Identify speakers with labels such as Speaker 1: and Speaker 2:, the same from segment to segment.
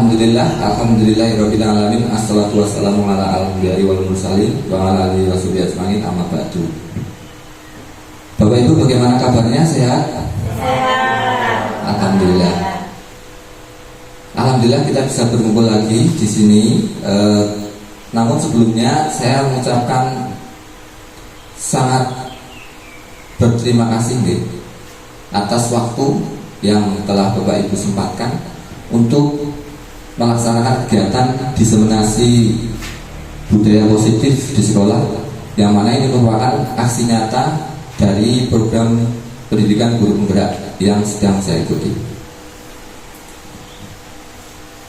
Speaker 1: Alhamdulillahirabbil alamin. Assalatu wassalamu ala al-anbiya'i wal mursalin wa ala alihi washabihi ajmain, amma ba'du. Bapak Ibu, bagaimana kabarnya? Sehat?
Speaker 2: Sehat.
Speaker 1: Alhamdulillah. Alhamdulillah kita bisa berkumpul lagi di sini. Namun sebelumnya saya mengucapkan sangat berterima kasih atas waktu yang telah Bapak Ibu sempatkan untuk melaksanakan kegiatan diseminasi budaya positif di sekolah, yang mana ini merupakan aksi nyata dari program pendidikan guru penggerak yang sedang saya ikuti.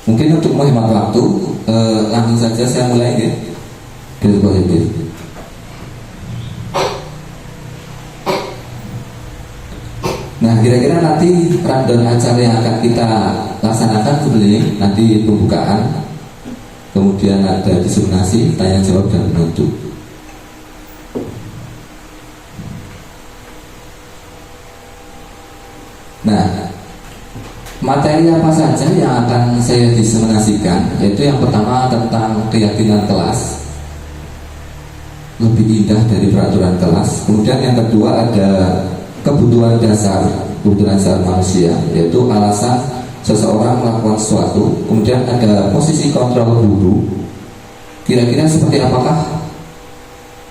Speaker 1: Mungkin untuk menghemat waktu, langsung saja saya mulai dari positif. Nah, kira-kira nanti rundown acara yang akan kita laksanakan sebenarnya nanti pembukaan, kemudian ada diseminasi, tanya jawab dan penutup. Nah, materi apa saja yang akan saya diseminasikan? Yaitu yang pertama tentang keyakinan kelas, lebih indah dari peraturan kelas. Kemudian yang kedua ada kebutuhan dasar manusia, yaitu alasan seseorang melakukan sesuatu. Kemudian ada posisi kontrol guru, kira-kira seperti apakah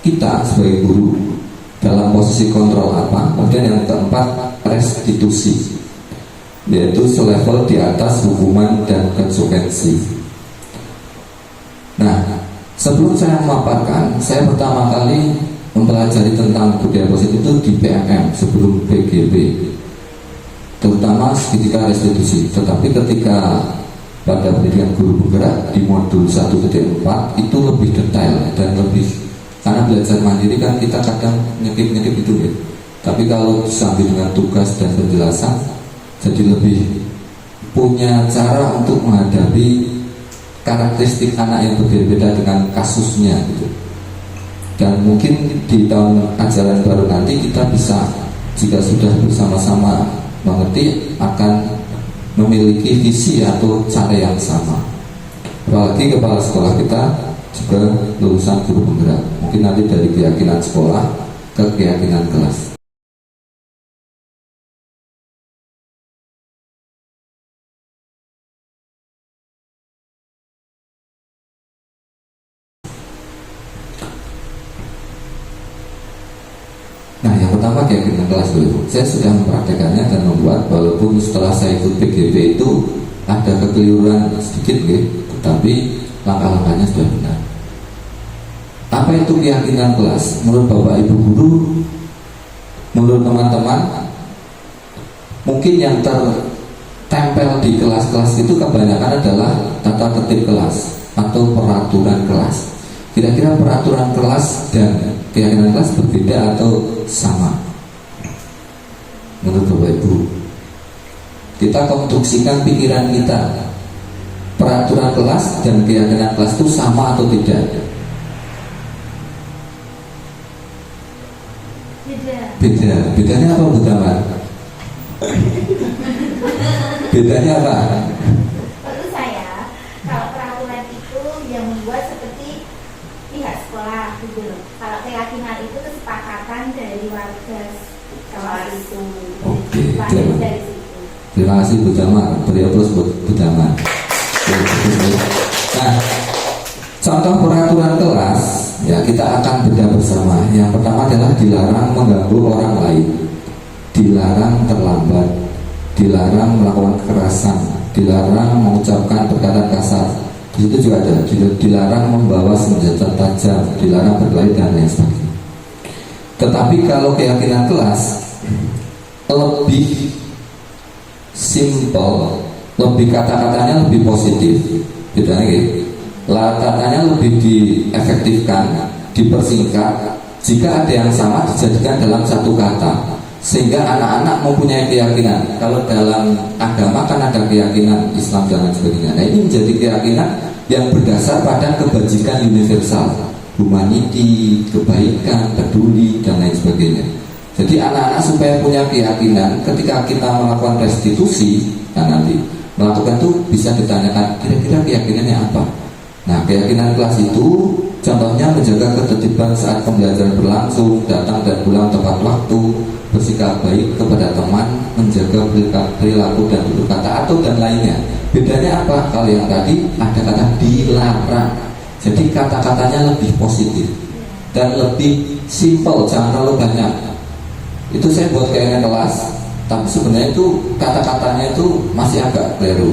Speaker 1: kita sebagai guru dalam posisi kontrol apa. Kemudian yang keempat restitusi, yaitu selevel di atas hukuman dan konsekuensi. Nah, sebelum saya memaparkan, saya pertama kali mempelajari tentang budaya positif itu di PMM sebelum PGB, terutama ketika restitusi. Tetapi ketika pada pendidikan guru penggerak di modul 1.4 itu lebih detail dan lebih, karena belajar mandiri kan kita kadang nyekip itu ya. Tapi kalau sambil dengan tugas dan penjelasan, jadi lebih punya cara untuk menghadapi karakteristik anak yang berbeda-beda dengan kasusnya gitu. Dan mungkin di tahun ajaran baru nanti kita bisa, jika sudah bersama-sama mengerti, akan memiliki visi atau cara yang sama. Apalagi kepala sekolah kita juga lulusan guru penggerak. Mungkin nanti dari keyakinan sekolah ke keyakinan kelas. Nah, yang pertama keyakinan kelas dulu. Saya sudah mempraktekannya dan membuat, walaupun setelah saya ikut PGB itu ada kekeliruan sedikit tetapi langkah-langkahnya sudah benar. Apa itu keyakinan kelas? Menurut Bapak Ibu guru, menurut teman-teman, mungkin yang tertempel di kelas-kelas itu kebanyakan adalah tata tertib kelas atau peraturan kelas. Kira-kira peraturan kelas dan keyakinan kelas berbeda atau sama? Menurut Bapak Ibu, kita konstruksikan pikiran kita, peraturan kelas dan keyakinan kelas itu sama atau tidak? Beda. Bedanya apa, Bu Taman? Bedanya apa?
Speaker 2: Menurut saya, kalau peraturan itu yang membuat seperti pihak sekolah gitu loh. Kalau keyakinan itu kesepakatan dari warga sekolah itu.
Speaker 1: Oke,
Speaker 2: Dari situ.
Speaker 1: terima kasih Bu Jamal. Beliau terus Bu Jamal. Nah, contoh peraturan kelas ya kita akan bedah bersama. Yang pertama adalah dilarang mengganggu orang lain, dilarang terlambat, dilarang melakukan kekerasan, dilarang mengucapkan perkataan kasar. Di situ juga ada dilarang membawa senjata tajam, dilarang berkelahi dan lain sebagainya. Tetapi kalau keyakinan kelas lebih simple, lebih kata-katanya lebih positif, bedanya gitu. Katanya lebih diefektifkan, dipersingkat. Jika ada yang sama dijadikan dalam satu kata, sehingga anak-anak mempunyai keyakinan. Kalau dalam agama kan ada keyakinan Islam dan lain sebagainya. Nah, ini menjadi keyakinan yang berdasar pada kebajikan universal, humanity, kebaikan, peduli dan lain sebagainya. Jadi anak-anak supaya punya keyakinan ketika kita melakukan restitusi, nah nanti melakukan itu bisa ditanyakan kira-kira keyakinannya apa. Nah, keyakinan kelas itu contohnya menjaga ketertiban saat pembelajaran berlangsung, datang dan pulang tepat waktu, bersikap baik kepada teman, menjaga perilaku dan tutur kata atau dan lainnya. Bedanya apa? Kalau yang tadi ada kata dilarang, jadi kata-katanya lebih positif dan lebih simple, jangan terlalu banyak. Itu saya buat kayaknya kelas, tapi sebenarnya itu kata-katanya itu masih agak keliru.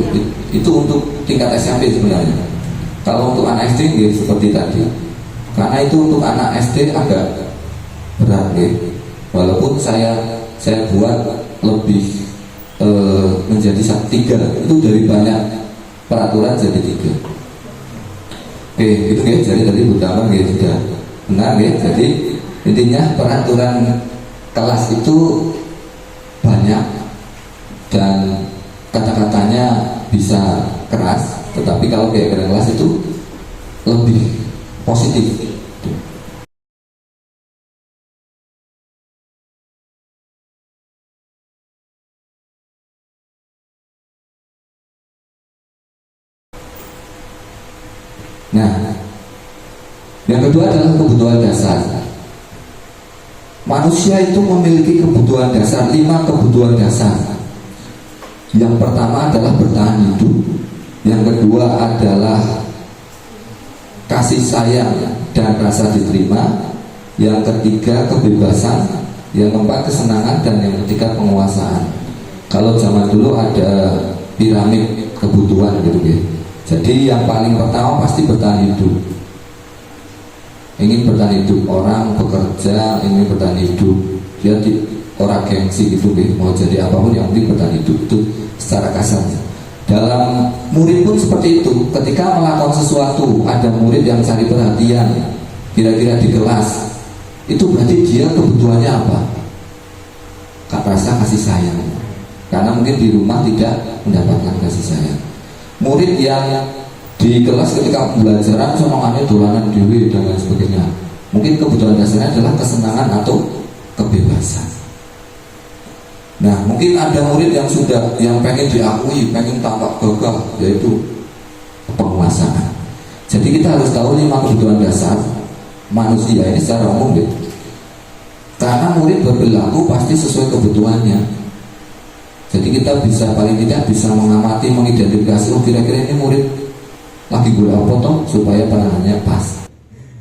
Speaker 1: Itu untuk tingkat SMP sebenarnya. Kalau untuk anak SD ya, seperti tadi, karena itu untuk anak SD agak berat ya. Walaupun saya buat lebih menjadi 3 itu dari banyak peraturan jadi 3. Oke, gitu ya. Jadi tadi pertama ya sudah benar ya. Jadi intinya peraturan kelas itu banyak dan kata-katanya bisa keras, tetapi kalau keyakinan kelas itu lebih positif. Nah, yang kedua adalah kebutuhan dasar. Manusia itu memiliki kebutuhan dasar, 5 kebutuhan dasar. Yang pertama adalah bertahan hidup. Yang kedua adalah kasih sayang dan rasa diterima. Yang ketiga kebebasan. Yang keempat kesenangan. Dan yang ketiga penguasaan. Kalau zaman dulu ada piramid kebutuhan gitu ya. Jadi yang paling pertama pasti bertahan hidup. Ingin bertahan hidup, orang bekerja ingin bertahan hidup, dia orang gengsi gitu ya. Mau jadi apapun yang penting bertahan hidup, itu secara kasarnya. Dalam murid pun seperti itu. Ketika melakukan sesuatu, ada murid yang cari perhatian, kira-kira di kelas, itu berarti dia kebutuhannya apa? Rasa kasih sayang. Karena mungkin di rumah tidak mendapatkan kasih sayang. Murid yang di kelas ketika pembelajaran semangatnya dolanan dewi dan lain sebagainya, mungkin kebutuhan dasarnya adalah kesenangan atau kebebasan. Nah, mungkin ada murid yang pengen diakui, pengen tampak gagah, yaitu penguasaan. Jadi kita harus tahu 5 kebutuhan dasar manusia ini secara umum ya. Karena murid berperilaku pasti sesuai kebutuhannya. Jadi kita bisa paling tidak bisa mengamati, mengidentifikasi, oh kira-kira ini murid lagi gula potong supaya penanganannya pas.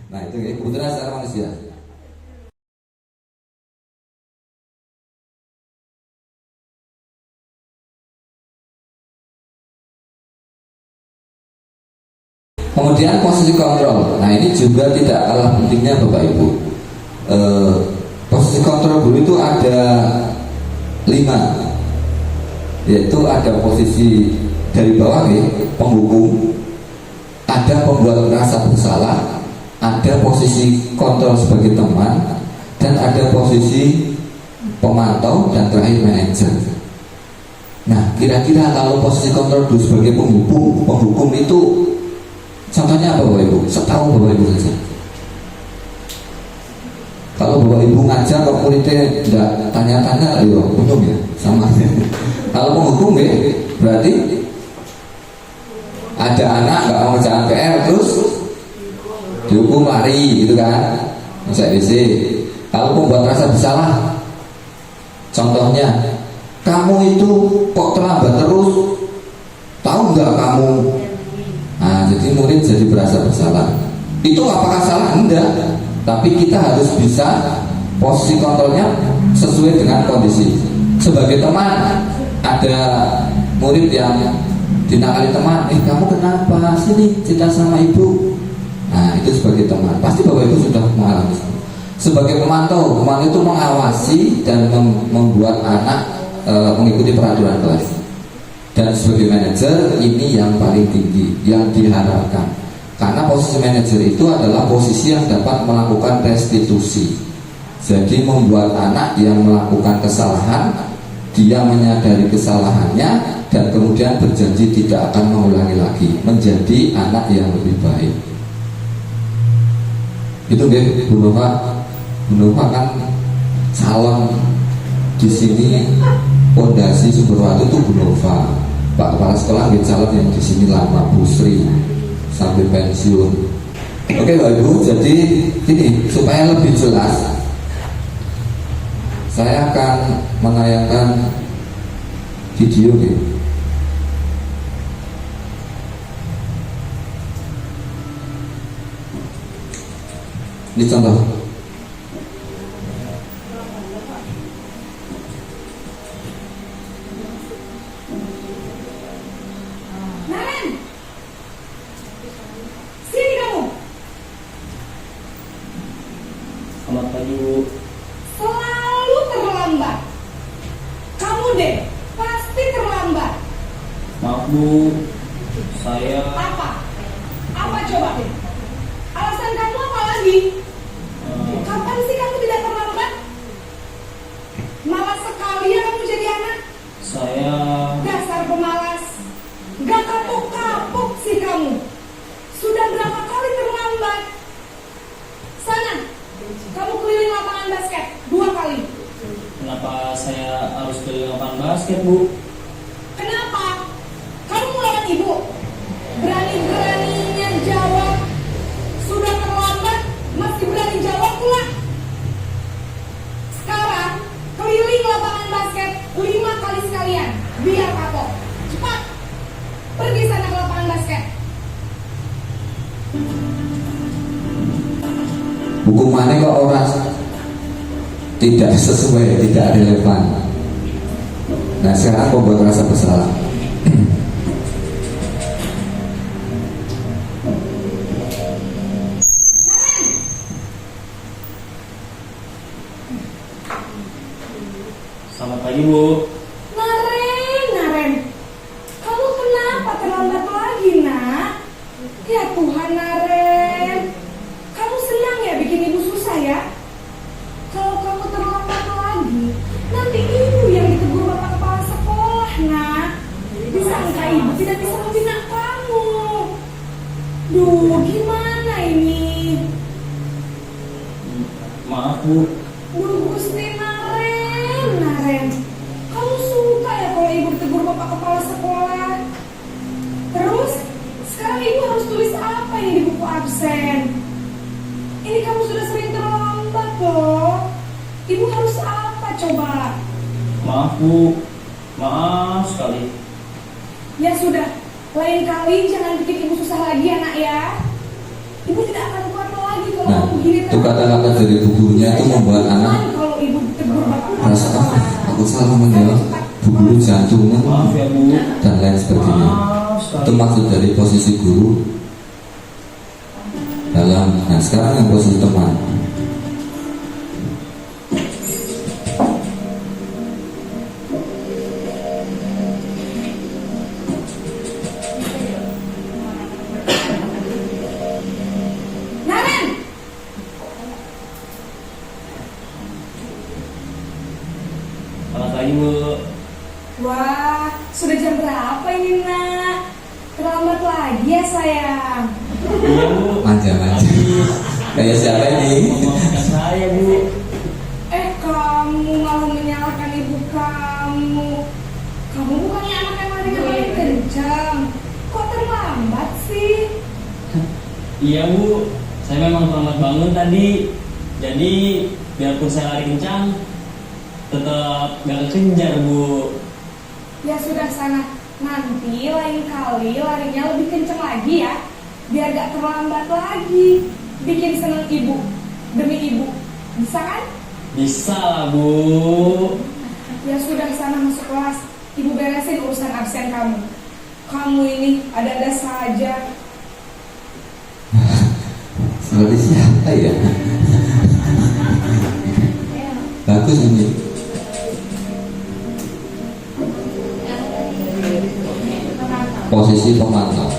Speaker 1: Nah itu ya kebutuhan dasar manusia. Kemudian posisi kontrol. Nah ini juga tidak kalah pentingnya Bapak Ibu. Posisi kontrol guru itu ada 5. Yaitu ada posisi dari bawah ya, penghukum, ada pembuat merasa bersalah, ada posisi kontrol sebagai teman, dan ada posisi pemantau, dan terakhir manajer. Nah kira-kira kalau posisi kontrol dulu sebagai penghukum itu contohnya apa Bapak Ibu? Setahu Bapak Ibu saja. Kalau Bapak Ibu ngajar kok muridnya tidak tanya-tanya, ayo bingung ya sama. Kalau penghukum ya berarti ada anak nggak mau ngerjakan PR terus dihukum lari gitu kan, masa WC. Kalau pembuat rasa bersalah, contohnya kamu itu kok terlambat terus, tahu nggak kamu? Nah jadi murid jadi berasa bersalah. Itu apakah salah? Enggak. Tapi kita harus bisa posisi kontrolnya sesuai dengan kondisi. Sebagai teman, ada murid yang dinakali teman, kamu kenapa? Sini cerita sama ibu. Nah itu sebagai teman. Pasti Bapak Ibu sudah mengalami. Sebagai pemantau itu mengawasi dan membuat anak mengikuti peraturan kelas. Dan sebagai manajer ini yang paling tinggi, yang diharapkan. Karena posisi manajer itu adalah posisi yang dapat melakukan restitusi. Jadi membuat anak yang melakukan kesalahan, dia menyadari kesalahannya dan kemudian berjanji tidak akan mengulangi lagi, menjadi anak yang lebih baik. Itu deh Bu Nova kan calon di sini pondasi Sumberwatu itu Bu Nova. Pak Kepala Sekolah nggih calon yang di sini lama, Bu Sri, sampai pensiun. Oke Bapak Ibu, jadi ini supaya lebih jelas, saya akan menayangkan video gitu. Ini contoh.
Speaker 3: Naren, sini kamu.
Speaker 4: Selamat pagi Bu.
Speaker 3: Selalu terlambat. Kamu deh, pasti terlambat.
Speaker 4: Maaf Bu, saya
Speaker 3: Apa? Apa coba? Alasan kamu apa lagi? Kapan sih kamu tidak terlambat? Malas sekali ya kamu jadi anak.
Speaker 4: saya
Speaker 3: Dasar pemalas. Gak kapok-kapok sih kamu. Sudah berapa kali terlambat? Sana, kamu keliling lapangan basket 2 kali.
Speaker 4: kenapa saya harus keliling lapangan basket Bu?
Speaker 3: Kenapa? Kamu melawan ibu. Berani-beraninya jawab. Sudah terlambat, masih berani jawab pula. Sekarang, keliling lapangan basket 5 kali sekalian. Biar kapok. Cepat. Pergi sana ke lapangan basket.
Speaker 1: Hukumannya kok orang tidak sesuai, tidak relevan. Nah sekarang aku buat rasa bersalah.
Speaker 4: Selamat pagi Bu.
Speaker 3: Naren. Kamu kenapa terlambat lagi, nak? Ya Tuhan, Naren. Kamu senang ya bikin ibu susah ya? Kalau kamu terlambat lagi, nanti ibu yang ditegur bapak kepala sekolah, nak. Disangka ibu tidak bisa membina kamu. Duh, gimana ini?
Speaker 4: Maaf Bu.
Speaker 3: Duh, Gusti Naren. Kamu suka ya kalau ibu ditegur bapak kepala sekolah? Terus, sekarang ibu harus tulis apa ini di buku absen? Ini kamu sudah sering terlambat loh. Ibu harus apa coba?
Speaker 4: Maaf Bu. Maaf sekali.
Speaker 3: Ya sudah, lain kali jangan bikin ibu susah lagi ya nak ya. Ibu tidak akan kuat lagi kalau
Speaker 1: Nah,
Speaker 3: kamu begini
Speaker 1: itu kata-kata dari bu gurunya itu membuat anak
Speaker 3: Kalau ibu ditegur bapak kepala
Speaker 1: merasa
Speaker 3: sekolah,
Speaker 1: aku salah menjawab, bu guru jantungnya
Speaker 4: Maaf ya Bu.
Speaker 1: dan lain sebagainya.
Speaker 4: Maaf
Speaker 1: Itu
Speaker 4: sekali.
Speaker 1: maksud dari posisi guru dalam. Nah sekarang yang posisi teman.
Speaker 3: Naren,
Speaker 4: Selamat pagi Bu.
Speaker 3: wah, sudah jam berapa ini nak? Terlambat lagi ya sayang.
Speaker 4: Iya Bu.
Speaker 1: Manja-manja. Kayak siapa ini?
Speaker 4: Maafkan saya Bu.
Speaker 3: Kamu malah menyalahkan ibu kamu. Kamu bukannya anak yang larinya paling kencang. Kok terlambat sih?
Speaker 4: Iya Bu. Saya memang terlambat bangun tadi. Jadi biarpun saya lari kencang, tetap gak kejar Bu.
Speaker 3: Ya sudah sana. Nanti lain kali larinya lebih kencang lagi ya. Biar gak terlambat lagi. Bikin seneng ibu. Demi ibu. Bisa kan?
Speaker 4: Bisa lah Bu.
Speaker 3: Ya sudah sana masuk kelas. Ibu beresin urusan absen kamu. Kamu ini ada-ada saja.
Speaker 1: Seperti siapa ya? Bagus ini. Posisi pemantau.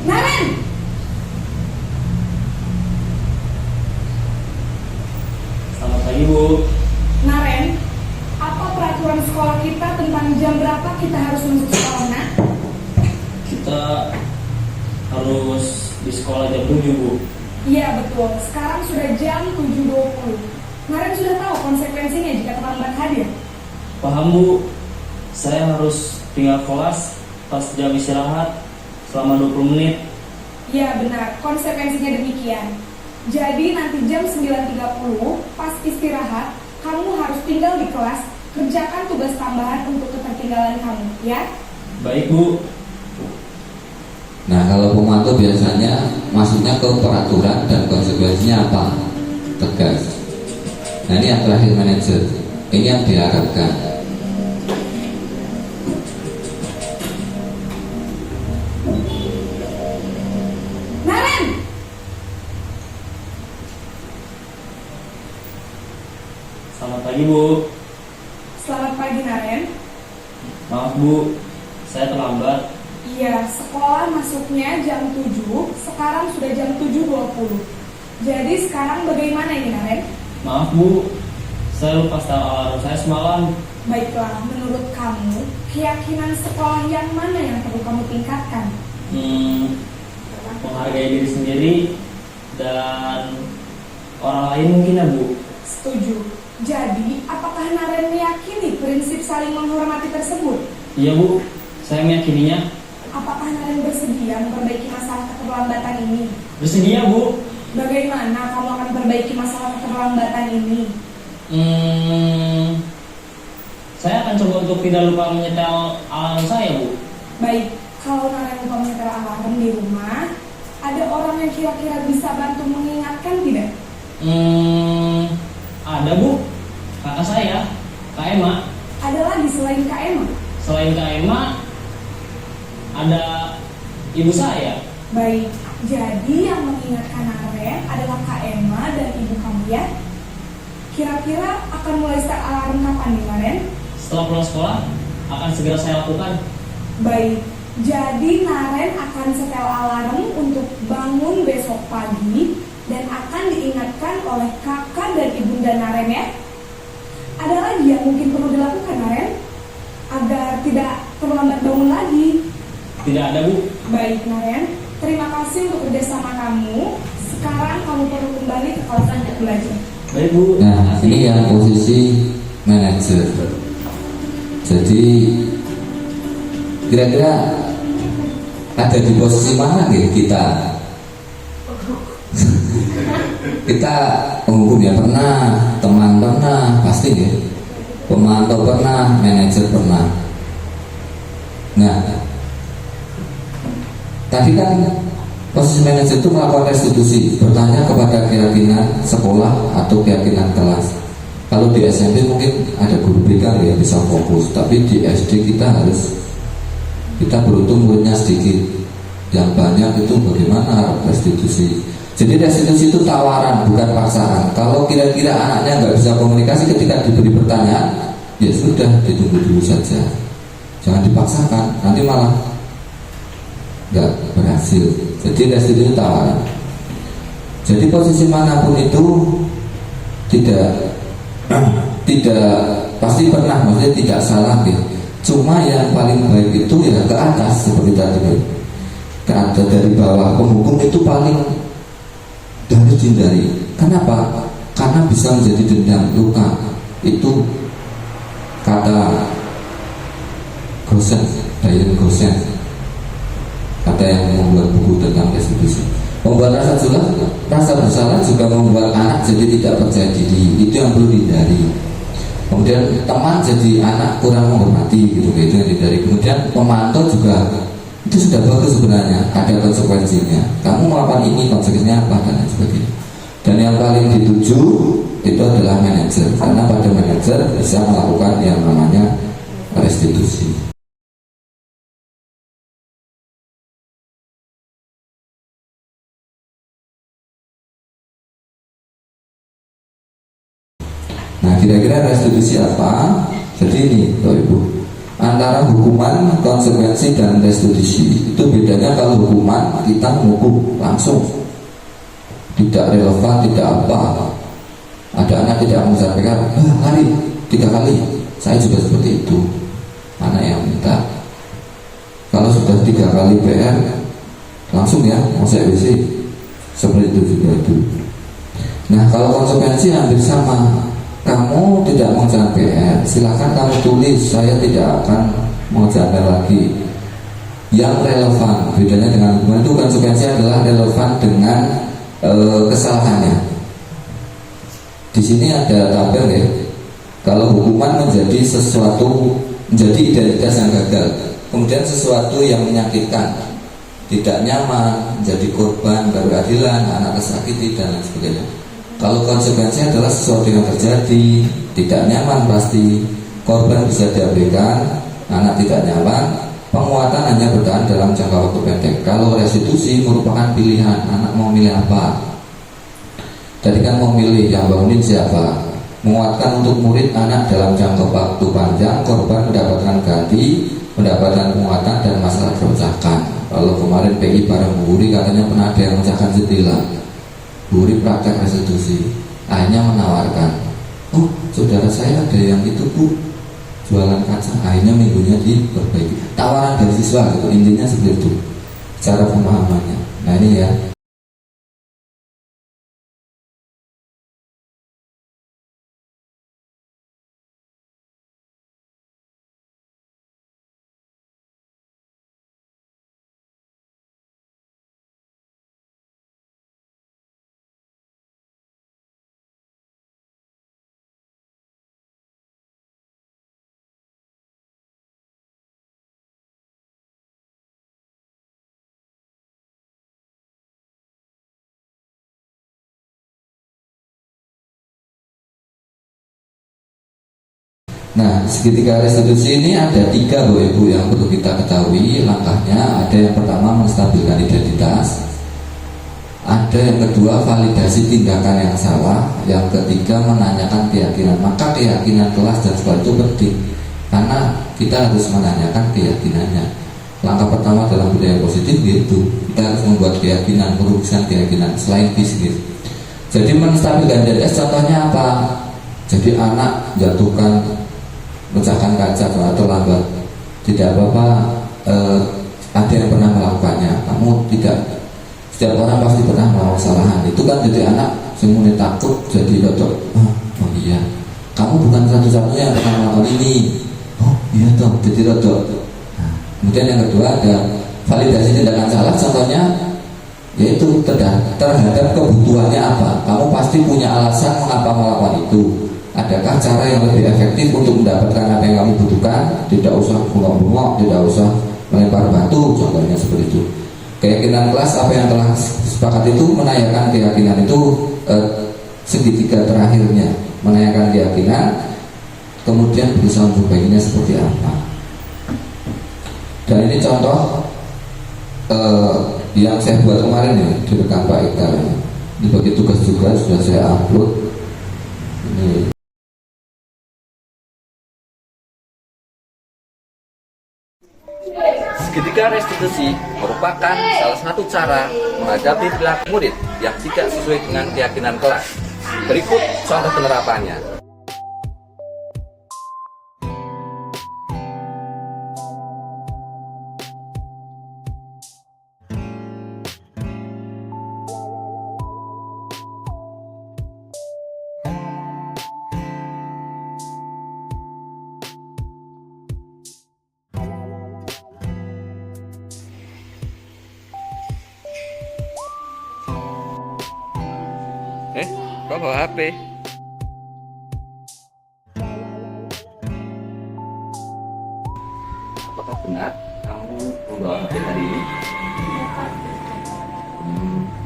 Speaker 3: Naren!
Speaker 4: Selamat pagi Bu.
Speaker 3: Naren, apa peraturan sekolah kita tentang jam berapa kita harus masuk sekolah, nak?
Speaker 4: Kita harus di sekolah jam 7 Bu.
Speaker 3: Iya betul, sekarang sudah jam 7.20. Naren sudah tahu konsekuensinya jika terlambat hadir.
Speaker 4: Paham Bu, saya harus tinggal kelas pas jam istirahat selama 20 menit.
Speaker 3: Ya benar, konsekuensinya demikian. Jadi nanti jam 9.30 pas istirahat, kamu harus tinggal di kelas, kerjakan tugas tambahan untuk ketertinggalan kamu, ya?
Speaker 4: Baik Bu.
Speaker 1: Nah, kalau pemantau biasanya masuknya ke peraturan dan konsekuensinya apa? Tegas. Nah, ini yang terakhir manajer. Ini yang diharapkan.
Speaker 3: Naren!
Speaker 4: Selamat pagi Bu.
Speaker 3: Selamat pagi Naren.
Speaker 4: Maaf Bu, saya terlambat.
Speaker 3: Iya, sekolah masuknya jam 7, sekarang sudah jam 7.20. Jadi sekarang bagaimana ini Naren?
Speaker 4: Maaf Bu, saya lupa setel alarm saya semalam.
Speaker 3: Baiklah, menurut kamu, keyakinan sekolah yang mana yang perlu kamu tingkatkan?
Speaker 4: Menghargai diri sendiri dan orang lain mungkin ya Bu.
Speaker 3: Setuju. Jadi, apakah Naren meyakini prinsip saling menghormati tersebut?
Speaker 4: Iya Bu, saya meyakininya.
Speaker 3: Apakah Naren bersedia memperbaiki masalah keterlambatan ini?
Speaker 4: Bersedia Bu.
Speaker 3: Bagaimana kamu akan perbaiki masalah keterlambatan ini?
Speaker 4: Saya akan coba untuk tidak lupa menyetel alarm saya Bu.
Speaker 3: Baik, kalau Naren lupa menyetel alarm di rumah, ada orang yang kira-kira bisa bantu mengingatkan tidak?
Speaker 4: Ada Bu, kakak saya, Kak Emma.
Speaker 3: Ada lagi selain Kak Emma?
Speaker 4: Selain Kak Emma, ada ibu saya.
Speaker 3: Baik, jadi yang mengingatkan Naren adalah Kak Emma dan ibu kamu ya? Kira-kira akan mulai start alarm kapan nih Naren?
Speaker 4: Setelah pulang sekolah, akan segera saya lakukan.
Speaker 3: Baik, jadi Naren akan setel alarm untuk bangun besok pagi dan akan diingatkan oleh kakak dan ibunda Naren ya. Ada lagi yang mungkin perlu dilakukan Naren agar tidak terlambat bangun lagi?
Speaker 4: Tidak ada Bu.
Speaker 3: Baik Naren, terima kasih untuk kerjasama kamu. Sekarang kamu perlu kembali ke kelas untuk belajar.
Speaker 4: Baik Bu.
Speaker 1: Nah, ini yang posisi manajer. Jadi kira-kira ada di posisi mana nih kita? Kita penghukum ya pernah, teman pernah, pasti ya. Pemantau pernah, manajer pernah. Nah, tadi kan posisi manajer itu melakukan restitusi, bertanya kepada keyakinan sekolah atau keyakinan kelas. Kalau di SMP mungkin ada guru BK ya bisa fokus, tapi di SD kita beruntung muridnya sedikit, yang banyak itu bagaimana restitusi. Jadi restitusi itu tawaran bukan paksaan. Kalau kira-kira anaknya nggak bisa komunikasi ketika diberi pertanyaan, ya sudah ditunggu dulu saja, jangan dipaksakan, nanti malah nggak berhasil. Jadi restitusi itu tawaran. Jadi posisi manapun itu tidak pasti pernah, maksudnya tidak salah gitu. Cuma yang paling baik itu ya ke atas seperti tadi, ke atas dari bawah. Penghukum itu paling harus dihindari. Kenapa? Karena bisa menjadi dendam, luka. Itu kata Gosen, Byron Gosen, kata yang membuat buku tentang restitusi. Membuat rasa bersalah juga membuat anak jadi tidak percaya diri. Itu yang perlu dihindari. Kemudian teman jadi anak kurang menghormati gitu, itu yang dihindari. Kemudian pemantau juga itu sudah bagus sebenarnya, ada konsekuensinya. Kamu melakukan ini konsekuensinya apa dan lain sebagainya. Dan yang paling dituju itu adalah manajer, karena pada manajer bisa melakukan yang namanya restitusi. Nah, kira-kira restitusi apa? Jadi ini, Bapak Ibu, antara hukuman, konsekuensi, dan restitusi itu bedanya. Kalau hukuman kita menghukum langsung, tidak relevan, tidak apa. Ada anak tidak mengucapkan PR, hari 3 kali, saya juga seperti itu. Anak yang minta. Kalau sudah 3 kali PR, langsung ya, mau saya WC, seperti itu juga itu. Nah, kalau konsekuensi hampir sama. kamu tidak mengerjakan PR, silakan kamu tulis, saya tidak akan mengerjakan PR lagi. Yang relevan, bedanya dengan hukuman itu konsekuensi adalah relevan dengan kesalahannya. Di sini ada tabel ya. Kalau hukuman menjadi sesuatu, menjadi identitas yang gagal, kemudian sesuatu yang menyakitkan, tidak nyaman, menjadi korban keadilan, anak tersakiti dan lain sebagainya. Kalau konsekuensinya adalah sesuatu yang terjadi, tidak nyaman pasti, korban bisa diabaikan, anak tidak nyaman, penguatan hanya bertahan dalam jangka waktu pendek. Kalau restitusi merupakan pilihan, anak mau milih apa? Tadi kan mau milih yang bangunin siapa? Menguatkan untuk murid anak dalam jangka waktu panjang, korban mendapatkan ganti, mendapatkan penguatan dan masalah terpecahkan. Kalau kemarin PI bareng Bu Wuri katanya pernah ada yang memecahkan jendela, Bu Wuri praktek restitusi, akhirnya menawarkan, oh saudara saya ada yang itu Bu, jualan kaca, akhirnya minggunya diperbaiki. Tawaran dari siswa gitu, intinya seperti itu cara pemahamannya. Nah ini ya. Nah, segitiga restitusi ini ada 3 Bapak Ibu yang perlu kita ketahui langkahnya. Ada yang pertama menstabilkan identitas, ada yang kedua validasi tindakan yang salah, yang ketiga menanyakan keyakinan. Maka keyakinan kelas dan sekolah itu penting karena kita harus menanyakan keyakinannya. Langkah pertama dalam budaya positif yaitu kita harus membuat keyakinan, merumuskan keyakinan selain bisnis. Jadi menstabilkan identitas contohnya apa? Jadi anak jatuhkan, pecahkan kaca atau lambat, tidak apa-apa, ada yang pernah melakukannya, kamu tidak. Setiap orang pasti pernah melakukan kesalahan. Itu kan jadi anak semuanya takut, jadi rodok, oh iya, kamu bukan satu-satunya yang pernah melakukan ini. Oh iya toh, jadi rodok. Nah, kemudian yang kedua ada validasi tindakan salah, contohnya yaitu terhadap kebutuhannya apa. Kamu pasti punya alasan mengapa melakukan itu. Adakah cara yang lebih efektif untuk mendapatkan apa yang kamu butuhkan? Tidak usah bungok-bungok, tidak usah melempar batu, contohnya seperti itu. Keyakinan kelas apa yang telah sepakat itu, menanyakan keyakinan itu segitiga terakhirnya, menanyakan keyakinan, kemudian berusaha memperbaikinya seperti apa. Dan ini contoh yang saya buat kemarin ya, direkam Pak Iktar. Ini bagi tugas juga sudah saya upload. Ini.
Speaker 5: Segitiga restitusi merupakan salah satu cara menghadapi perilaku murid yang tidak sesuai dengan keyakinan kelas. Berikut contoh penerapannya. Kok bawa HP?
Speaker 1: Apakah benar kamu membawa HP hari ini?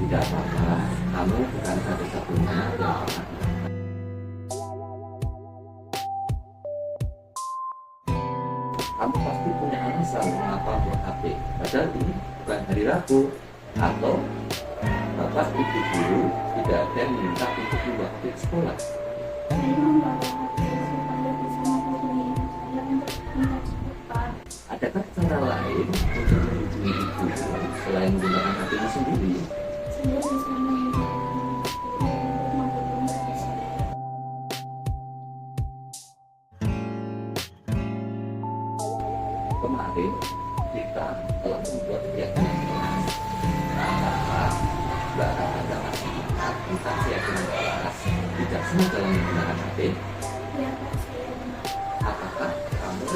Speaker 1: Tidak apa-apa, kamu bukan satu-satunya yang pernah. Kamu pasti punya alasan mengapa bawa HP. Padahal ini bukan hari Rabu, atau bapak ibu guru tidak ada yang minta untuk membawa HP ke sekolah.
Speaker 2: Saya membawa HP supaya bisa menghubungi saya untuk minta jemputan.
Speaker 1: Adakah cara lain untuk menghubungi ibu selain menggunakan HP ini sendiri?
Speaker 2: Saya bisa menggunakan menghubungi saya.
Speaker 1: Kemarin kita telah membuat kegiatan kelas. Bahkan ada masyarakat tentang keyakinan kelas tidak semua dalam menggunakan HP
Speaker 2: Ya Pak, saya dengar.
Speaker 5: Apakah kamu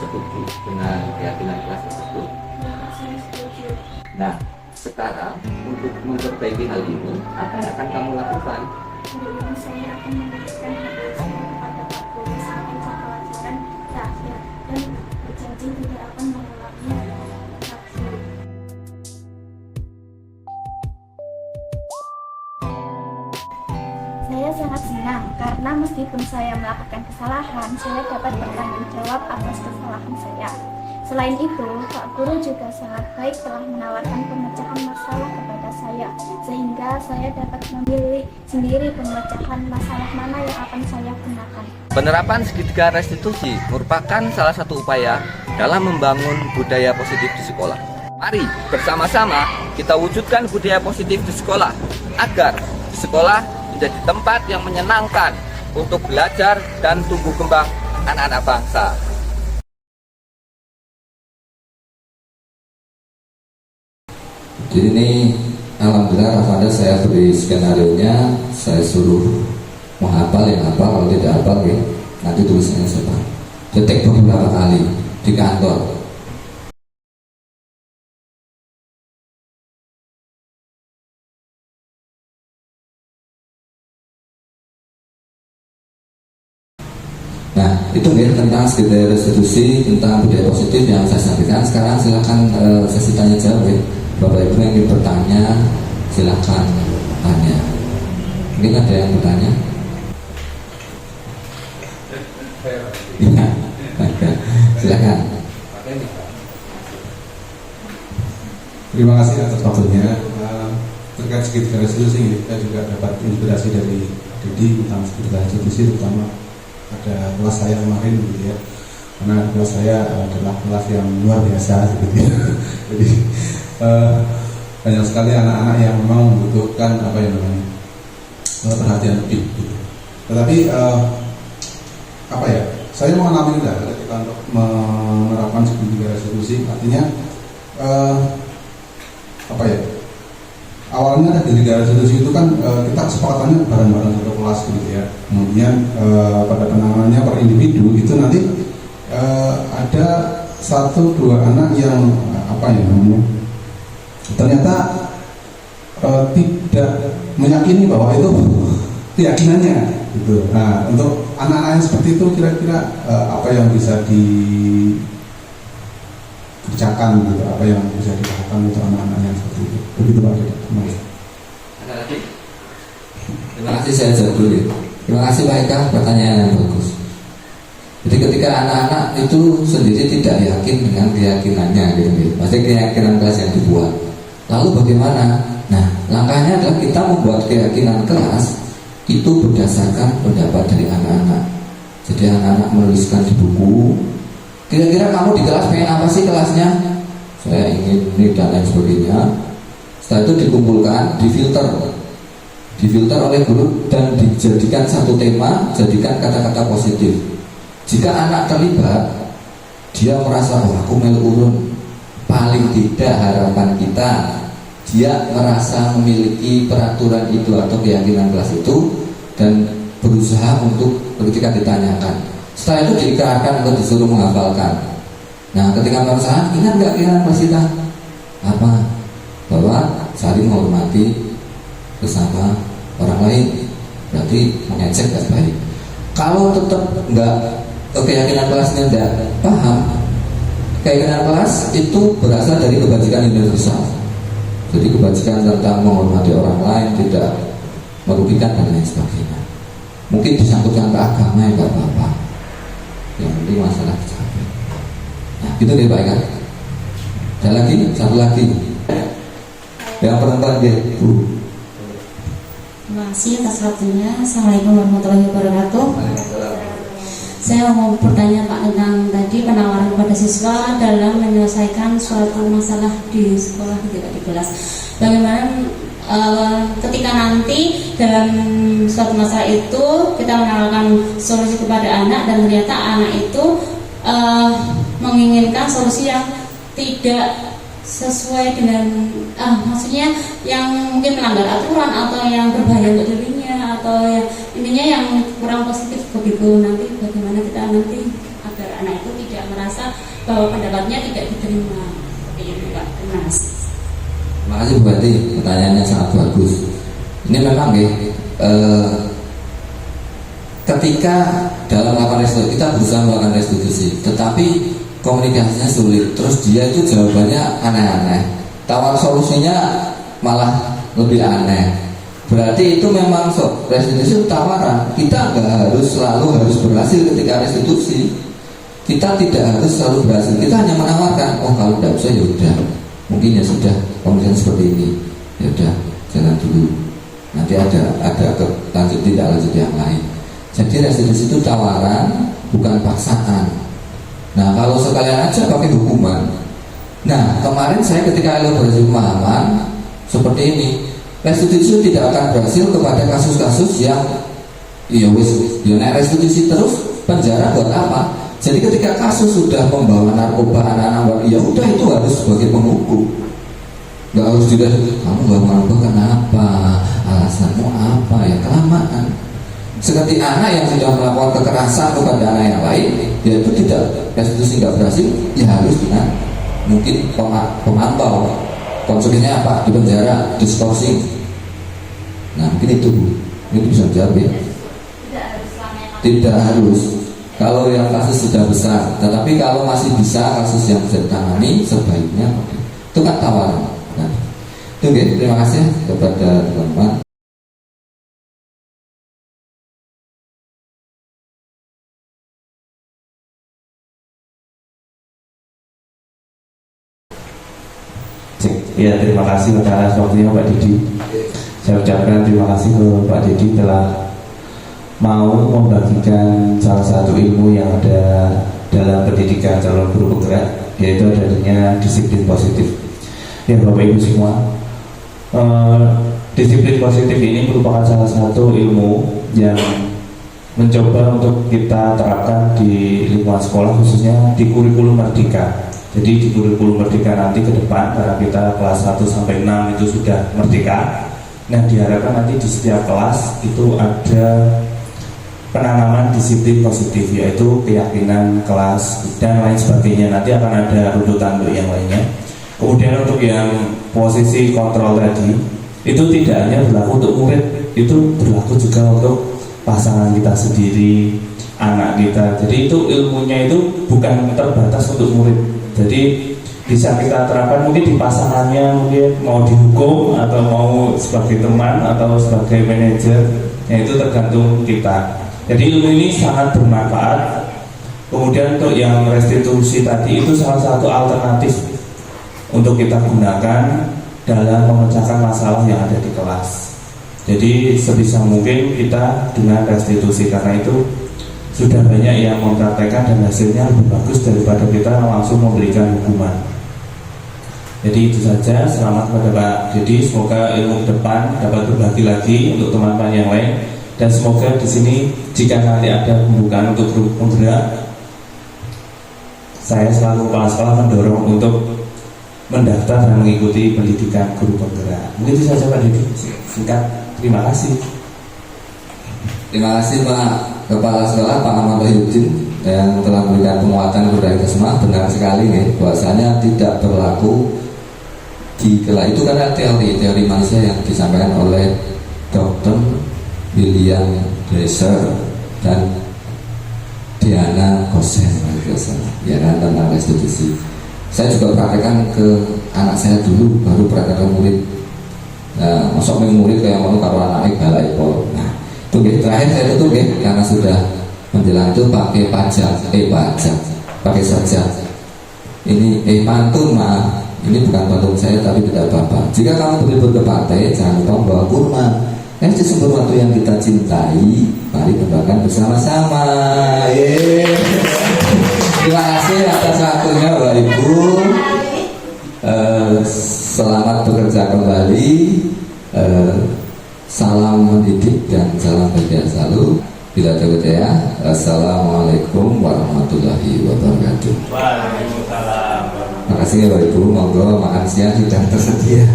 Speaker 5: setuju dengan keyakinan kelas tersebut?
Speaker 2: Ya Pak, saya setuju.
Speaker 5: Nah, sekarang untuk memperbaiki hal ini, apa yang akan kamu lakukan?
Speaker 2: Untuk ini saya akan menuliskan hadiah saya kepada Pak Guru sebagai pelajaran terakhir dan berjanji tidak akan mengulanginya lagi. Saya sangat senang karena meskipun saya melakukan kesalahan, saya dapat bertanggung jawab atas kesalahan saya. Selain itu, Pak Guru juga sangat baik telah menawarkan pemecahan masalah kepada saya, sehingga saya dapat memilih sendiri pemecahan masalah mana yang akan saya gunakan.
Speaker 5: Penerapan segitiga restitusi merupakan salah satu upaya dalam membangun budaya positif di sekolah. Mari bersama-sama kita wujudkan budaya positif di sekolah agar di sekolah menjadi tempat yang menyenangkan untuk belajar dan tumbuh kembang anak-anak bangsa.
Speaker 1: Jadi ini alhamdulillah Raffanda saya beri skenario-nya, saya suruh menghafal yang hafal, kalau tidak hafal ya nanti tulisannya saya detek beberapa kali di kantor. Nah, itu ya tentang segitiga restitusi, tentang budaya positif yang saya sampaikan. Sekarang silakan sesi tanya jawab ya. Bapak Ibu yang ingin bertanya, silakan tanya. Mungkin ada yang bertanya? Ya, silakan.
Speaker 6: Terima kasih atas waktunya. Terkait segitiga restitusi, kita juga dapat inspirasi dari Dedi tentang segitiga restitusi, terutama ada kelas saya kemarin gitu ya, karena kelas saya adalah kelas yang luar biasa gitu ya. Jadi banyak sekali anak-anak yang memang membutuhkan apa yang namanya perhatian lebih gitu. Tetapi apa ya, saya mengalami juga ketika untuk menerapkan segitiga restitusi, artinya apa ya, awalnya segitiga restitusi itu kan kita kesepakatannya bareng-bareng satu kelas gitu ya. Kemudian pada penanganannya per individu itu nanti ada 1-2 anak yang apa ya namanya, ternyata tidak meyakini bahwa itu keyakinannya gitu. Nah, untuk anak-anak yang seperti itu kira-kira apa yang bisa dikerjakan gitu, apa yang bisa dilakukan untuk anak-anak yang seperti itu. Begitu Pak. Terima kasih.
Speaker 5: Ada lagi?
Speaker 1: Terima kasih, saya jawab dulu ya. Terima kasih Pak Eka, pertanyaan yang bagus. Jadi ketika anak-anak itu sendiri tidak yakin dengan keyakinannya gitu, pasti keyakinan kelas yang dibuat. Lalu bagaimana? Nah, langkahnya adalah kita membuat keyakinan kelas itu berdasarkan pendapat dari anak-anak. Jadi anak-anak menuliskan di buku, kira-kira kamu di kelas pengen apa sih kelasnya? Saya ingin ini dan lain sebagainya. Setelah itu dikumpulkan, difilter oleh guru dan dijadikan satu tema, jadikan kata-kata positif. Jika anak terlibat, dia merasa aku melu urun, paling tidak harapan kita dia merasa memiliki peraturan itu atau keyakinan kelas itu dan berusaha untuk ketika ditanyakan. Setelah itu dikerahkan untuk disuruh menghafalkan. Nah, ketika merasa ingat nggak keyakinan kelas kita apa? Bahwa saling menghormati bersama orang lain, berarti mengecek gak baik. Kalau tetap nggak keyakinan kelasnya tidak paham, keyakinan kelas itu berasal dari kebajikan universal. Jadi kebajikan tentang menghormati orang lain, tidak merugikan dan lain sebagainya. Mungkin disangkutkan ke agama ya nggak apa-apa. Yang penting masalah kecapai. Nah, gitu deh Pak kan. Ada lagi, satu lagi. Yang perempuan dia, Bu.
Speaker 7: Terima kasih atas waktunya. Assalamualaikum warahmatullahi wabarakatuh. Saya mau bertanya Pak tentang tadi penawaran kepada siswa dalam menyelesaikan suatu masalah di sekolah ketika di kelas. Bagaimana ketika nanti dalam suatu masalah itu kita menawarkan solusi kepada anak dan ternyata anak itu menginginkan solusi yang tidak sesuai dengan maksudnya yang mungkin melanggar aturan atau yang berbahaya untuk dirinya atau yang intinya yang kurang positif begitu. Nanti bagaimana kita nanti agar anak itu tidak merasa bahwa pendapatnya tidak diterima seperti itu Pak. Terima kasih.
Speaker 1: Terima kasih Bu Bati, pertanyaannya sangat bagus. Ini memang ketika dalam melakukan restitusi kita berusaha melakukan restitusi, tetapi komunikasinya sulit. Terus dia itu jawabannya aneh-aneh. Tawar solusinya malah lebih aneh. Berarti itu memang restitusi itu tawaran. Kita nggak selalu harus berhasil ketika restitusi. Kita tidak harus selalu berhasil. Kita hanya menawarkan. Oh kalau tidak bisa ya udah. Mungkin ya sudah. Komunikasi seperti ini. Ya udah jalan dulu. Nanti ada lanjut tidak lanjut yang lain. Jadi restitusi itu tawaran, bukan paksaan. Nah kalau sekalian aja pakai hukuman. Nah kemarin saya ketika elaborasi pemahaman seperti ini, restitusi tidak akan berhasil kepada kasus-kasus yang restitusi terus penjara buat apa? Jadi ketika kasus sudah membawa narkoba anak-anak, ya udah itu harus sebagai penghukum. Nggak harus juga kamu nggak mau narkoba kenapa? Alasanmu apa ya? Kelamaan. Seperti anak yang sudah melakukan kekerasan kepada anak yang lain, ya itu tidak restitusi nggak berhasil, ya harus dengan mungkin pemantau. Konsekuensinya apa? Di penjara, diskorsing. Nah mungkin itu bisa jawab ya. Tidak harus. Kalau yang kasus sudah besar, tetapi kalau masih bisa kasus yang bisa ditangani, sebaiknya itu kan tawaran. Nah, itu terima kasih kepada teman-teman.
Speaker 8: Ya, terima kasih atas waktunya Pak Didi. Saya ucapkan terima kasih ke Pak Didi telah mau membagikan salah satu ilmu yang ada dalam pendidikan calon guru penggerak, yaitu adanya disiplin positif. Ya Bapak Ibu semua, disiplin positif ini merupakan salah satu ilmu yang mencoba untuk kita terapkan di lingkungan sekolah, khususnya di kurikulum merdeka. Jadi di kurikulum merdeka nanti ke depan, karena kita kelas 1 sampai 6 itu sudah merdeka. Nah diharapkan nanti di setiap kelas itu ada penanaman disiplin positif, yaitu keyakinan kelas dan lain sebagainya. Nanti akan ada runtutan untuk yang lainnya. Kemudian untuk yang posisi kontrol tadi, itu tidak hanya berlaku untuk murid, itu berlaku juga untuk pasangan kita sendiri, anak kita. Jadi itu ilmunya itu bukan terbatas untuk murid. Jadi bisa kita terapkan mungkin di pasangannya, mungkin mau dihukum atau mau sebagai teman atau sebagai manajer, itu tergantung kita. Jadi ilmu ini sangat bermanfaat. Kemudian untuk yang restitusi tadi itu salah satu alternatif untuk kita gunakan dalam memecahkan masalah yang ada di kelas. Jadi sebisa mungkin kita dengan restitusi, karena itu sudah banyak yang mempraktekkan dan hasilnya lebih bagus daripada kita langsung memberikan hukuman. Jadi itu saja. Selamat kepada Pak Didi. Semoga ilmu ke depan dapat berbagi lagi untuk teman-teman yang lain. Dan semoga di sini jika nanti ada pembukaan untuk guru penggerak, saya selaku kepala sekolah mendorong untuk mendaftar dan mengikuti pendidikan guru penggerak. Mungkin itu saja Pak Didi. Singkat. Terima kasih.
Speaker 1: Terima kasih Pak Kepala Sekolah Pak Ahmad Wahyudin yang telah memberikan penguatan kepada kita semua. Benar sekali nih, bahwasanya tidak berlaku di kelas itu karena teori manusia yang disampaikan oleh Dr. William Dresser dan Diana Gosen ya kan, tentang restitusi. Saya juga praktekkan ke anak saya dulu, baru praktekkan murid. Nah, masuk murid kayak mau karo anak balai pol. Nah, itu terakhir saya tutup karena sudah menjelang itu pakai pakai saja. Ini pantun maaf. Ini bukan pantun saya tapi tidak apa-apa. Jika kamu berlibur ke pantai, jangan lupa membawa kurma. Di sebuah waktu yang kita cintai, mari kembangkan bersama-sama. Terima kasih atas waktunya Bapak Ibu. Selamat bekerja kembali. Salam mendidik dan salam bahagia selalu. Bila terjaya, assalamualaikum warahmatullahi wabarakatuh.
Speaker 8: Waalaikumsalam.
Speaker 1: Terima kasih Bapak Ibu, monggo makan siang sudah tersedia.